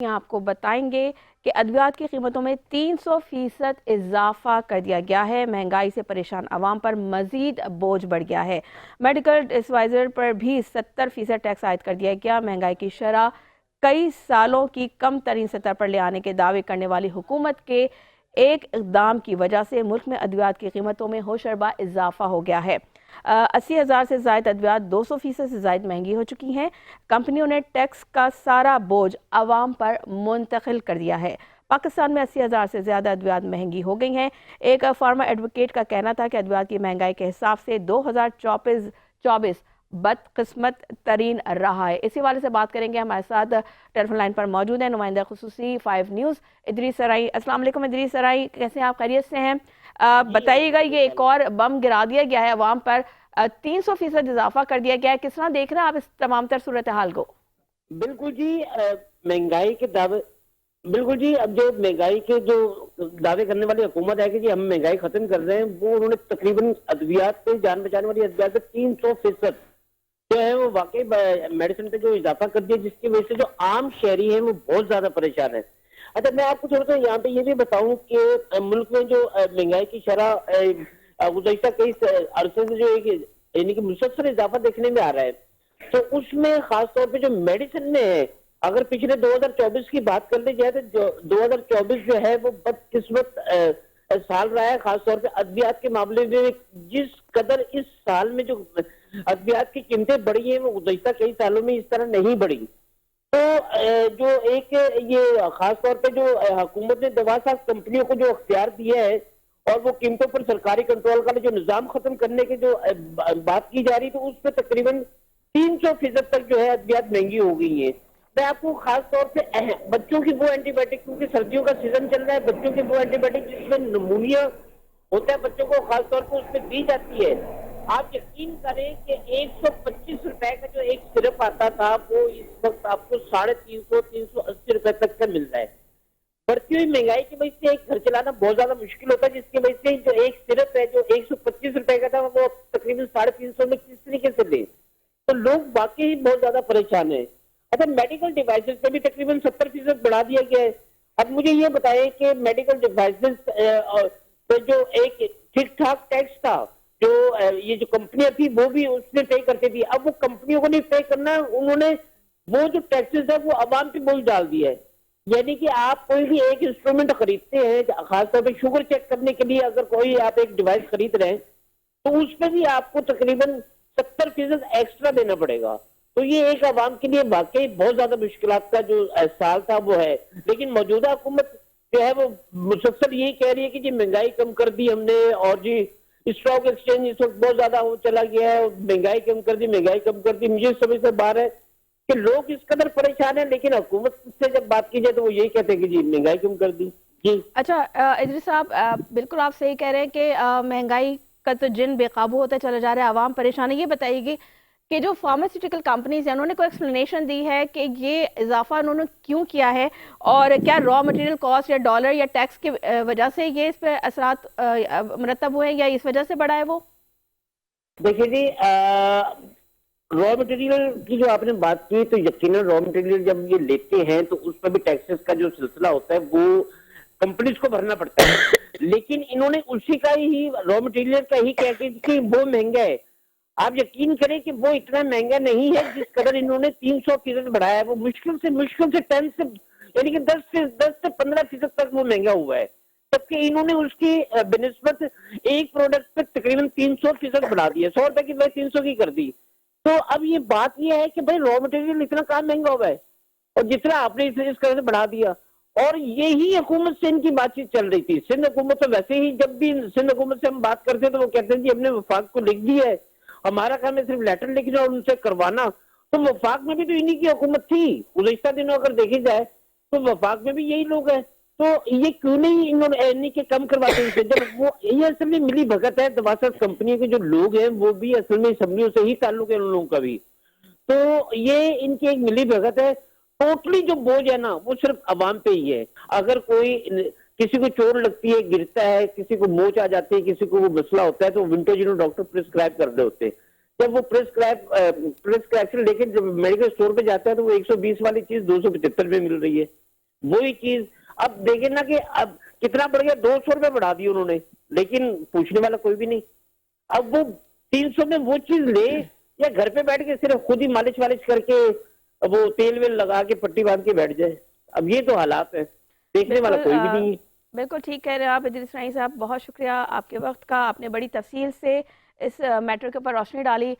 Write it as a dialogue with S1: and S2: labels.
S1: आपको बताएंगे कि अद्वियात की कीमतों में 300% इजाफा कर दिया गया है। महंगाई से परेशान आवाम पर मजीद बोझ बढ़ गया है। मेडिकल डिवाइजर पर भी 70% टैक्स आयद कर दिया गया। महंगाई की शरह कई सालों की कम तरीन सतह पर ले आने के दावे करने वाली हुकूमत के एक इकदाम की वजह से मुल्क में अद्वियात की कीमतों में होशरबा इजाफा हो गया है। 80,000 से ज़ायद अद्वियात 200% से ज़ायद महंगी हो चुकी हैं। कंपनियों ने टैक्स का सारा बोझ आवाम पर मुंतकिल कर दिया है। पाकिस्तान में 80,000 से ज़्यादा अद्वियात महंगी हो गई हैं। एक फार्मा एडवोकेट का कहना था कि अद्वियात की महंगाई के हिसाब से 2024 बदकिस्मत तरीन रहा है। इसी वाले से बात करेंगे। हमारे साथ टेलीफोन लाइन पर मौजूद है नुमाइंदा खुसूसी 5 न्यूज़ इदरीस सराई। अस्सलाम वालेकुम इदरीस सराई, कैसे हैं आप? खैरियत से हैं? बताइएगा, ये एक और बम गिरा दिया गया है अवाम पर, 300% इजाफा कर दिया गया है। किस तरह देख रहे हैं आप इस तमाम तर सूरत हाल को?
S2: बिल्कुल जी, महंगाई के दावे। बिल्कुल जी, अब जो महंगाई के जो दावे करने वाली हुकूमत है कि जी हम महंगाई खत्म कर रहे हैं, वो उन्होंने तकरीबन अद्वियात पे, जान बचाने वाली अद्वियात पे 300% जो है वो वाकई मेडिसिन पे जो इजाफा कर दिया, जिसकी वजह से जो आम शहरी है वो बहुत ज्यादा परेशान है। अच्छा, मैं आपको थोड़ा सा यहाँ पे ये भी बताऊं कि मुल्क में जो महंगाई की शरह गुज़श्ता कई अरसे से जो एक यानी कि मुसलसल इजाफा देखने में आ रहा है, तो उसमें खास तौर पे जो मेडिसिन में है, अगर पिछले 2024 की बात कर ली जाए तो जो 2024 जो है वो बदकिस्मत साल रहा है, खास तौर पे अद्वियात के मामले में। जिस कदर इस साल में जो अद्वियात की कीमतें बढ़ी है वो गुज़श्ता कई सालों में इस तरह नहीं बढ़ी। तो जो एक ये खास तौर पे जो हुकूमत ने दवा साज कंपनियों को जो अख्तियार दिया है और वो कीमतों पर सरकारी कंट्रोल का जो निजाम खत्म करने की जो बात की जा रही, तो उस पर तकरीबन 300% तक जो है अद्वियात महंगी हो गई है। मैं आपको खास तौर पे बच्चों की वो एंटीबायोटिक, क्योंकि सर्दियों का सीजन चल रहा है, बच्चों की वो एंटीबायोटिक जिसमें नमूनिया होता है बच्चों को, खास तौर पर उसमें दी जाती है। आप यकीन करें कि 125 रुपए का जो एक सिरप आता था वो इस वक्त आपको 350-380 रुपए तक का मिल रहा है। बढ़ती हुई महंगाई की वजह से एक घर चलाना बहुत ज्यादा मुश्किल होता है, जिसकी वजह से जो एक सिरप है जो 125 रुपए का था वो तकरीबन 350 में किस तरीके से ले, तो लोग वाकई बहुत ज्यादा परेशान है। अच्छा, मेडिकल डिवाइसेस पे भी तकरीबन 70% बढ़ा दिया गया है। अब मुझे ये बताएं कि मेडिकल डिवाइसेस पे जो एक ठीक ठाक टैक्स था, जो ये जो कंपनियां थी वो भी उसने पे करती थी, अब वो कंपनियों को नहीं पे करना, उन्होंने वो जो टैक्सेस है वो आवाम पे बोझ डाल दिया है। यानी कि आप कोई भी एक इंस्ट्रूमेंट खरीदते हैं, खासतौर पर शुगर चेक करने के लिए अगर कोई आप एक डिवाइस खरीद रहे हैं, तो उस पर भी आपको तकरीबन 70% एक्स्ट्रा देना पड़ेगा। तो ये एक आवाम के लिए वाकई बहुत ज्यादा मुश्किलात का जो साल था वो है। लेकिन मौजूदा हुकूमत जो है वो मुसलसल यही कह रही है कि जी महंगाई कम कर दी हमने, और जी स्टॉक एक्सचेंज इस वक्त बहुत ज्यादा हो चला गया है, महंगाई कम कर दी, महंगाई कम कर दी। मुझे समझ से बाहर है कि लोग इस कदर परेशान है, लेकिन हुकूमत से जब बात की जाए तो वो यही कहते हैं कि जी महंगाई कम कर दी। जी
S1: अच्छा इदरीस साहब, बिल्कुल आप सही कह रहे हैं कि महंगाई का तो जिन बेकाबू होता चला जा रहा है, आवाम परेशान है। ये बताइए कि जो फार्मास्यूटिकल कंपनीज हैं उन्होंने कोई एक्सप्लेनेशन दी है कि ये इजाफा उन्होंने क्यों किया है, और क्या रॉ मटेरियल कॉस्ट या डॉलर या टैक्स की वजह से ये इस पर असरात मरतब हुए हैं, या इस वजह से बढ़ा है वो?
S2: देखिए जी, रॉ मटेरियल की जो आपने बात की, तो यकीनन रॉ मटेरियल जब ये लेते हैं तो उस पर भी टैक्सेस का जो सिलसिला होता है वो कंपनीज को भरना पड़ता है। लेकिन इन्होंने उसी का ही रॉ मटेरियल का ही कह के कि वो महंगा है। आप यकीन करें कि वो इतना महंगा नहीं है जिस कदर इन्होंने 300% बढ़ाया है। वो मुश्किल से 10 से यानी कि 10 से 15% तक वो महंगा हुआ है, जबकि इन्होंने उसकी बिनिस्बत एक प्रोडक्ट पे तकरीबन 300% बढ़ा दिया, 100 रुपए की वजह 300 की कर दी। तो अब ये बात ये है कि भाई रॉ मटेरियल इतना कहाँ महंगा हुआ है, और जितना आपने इस तरह से बढ़ा दिया। और यही हुकूमत से इनकी बातचीत चल रही थी। सिंध हुकूमत तो वैसे ही, जब भी सिंध हुकूमत से हम बात करते हैं तो वो कहते हैं जी हमने वफाक को लिख दिया है, हमारा काम है सिर्फ लेटर लिखना और उनसे करवाना। तो वफाक में भी तो इन्हीं की हुकूमत थी गुज़श्ता दिनों, अगर देखी जाए तो वफाक में भी यही लोग हैं। तो ये क्यों नहीं इन्होंने इन्हीं के कम करवाते हैं, जब वो ये असल में मिली भगत है। दवासा कंपनी के जो लोग हैं वो भी असल में असम्बलियों से ही ताल्लुक है उन लोगों का भी, तो ये इनकी एक मिली भगत है। टोटली जो बोझ है ना वो सिर्फ अवाम पे ही है। अगर कोई किसी को चोट लगती है, गिरता है, किसी को मोच आ जाती है, किसी को वो मसला होता है, तो विंटोजिनो डॉक्टर प्रिस्क्राइब कर रहे होते हैं। जब वो प्रिस्क्रिप्शन लेके जब मेडिकल स्टोर पे जाता है तो वो 120 वाली चीज 275 में मिल रही है। वही चीज अब देखें ना कि अब कितना बढ़ गया, 200 रुपये बढ़ा दिए उन्होंने, लेकिन पूछने वाला कोई भी नहीं। अब वो 300 में वो चीज ले या घर पे बैठ के सिर्फ खुद ही मालिश वालिश करके वो तेल वेल लगा के पट्टी बांध के बैठ जाए। अब ये तो हालात है, देखने वाला
S1: बिल्कुल
S2: कोई भी नहीं है।
S1: बिल्कुल ठीक कह रहे हैं आप इदरीस राही साहब, बहुत शुक्रिया आपके वक्त का, आपने बड़ी तफसील से इस मैटर के ऊपर रोशनी डाली।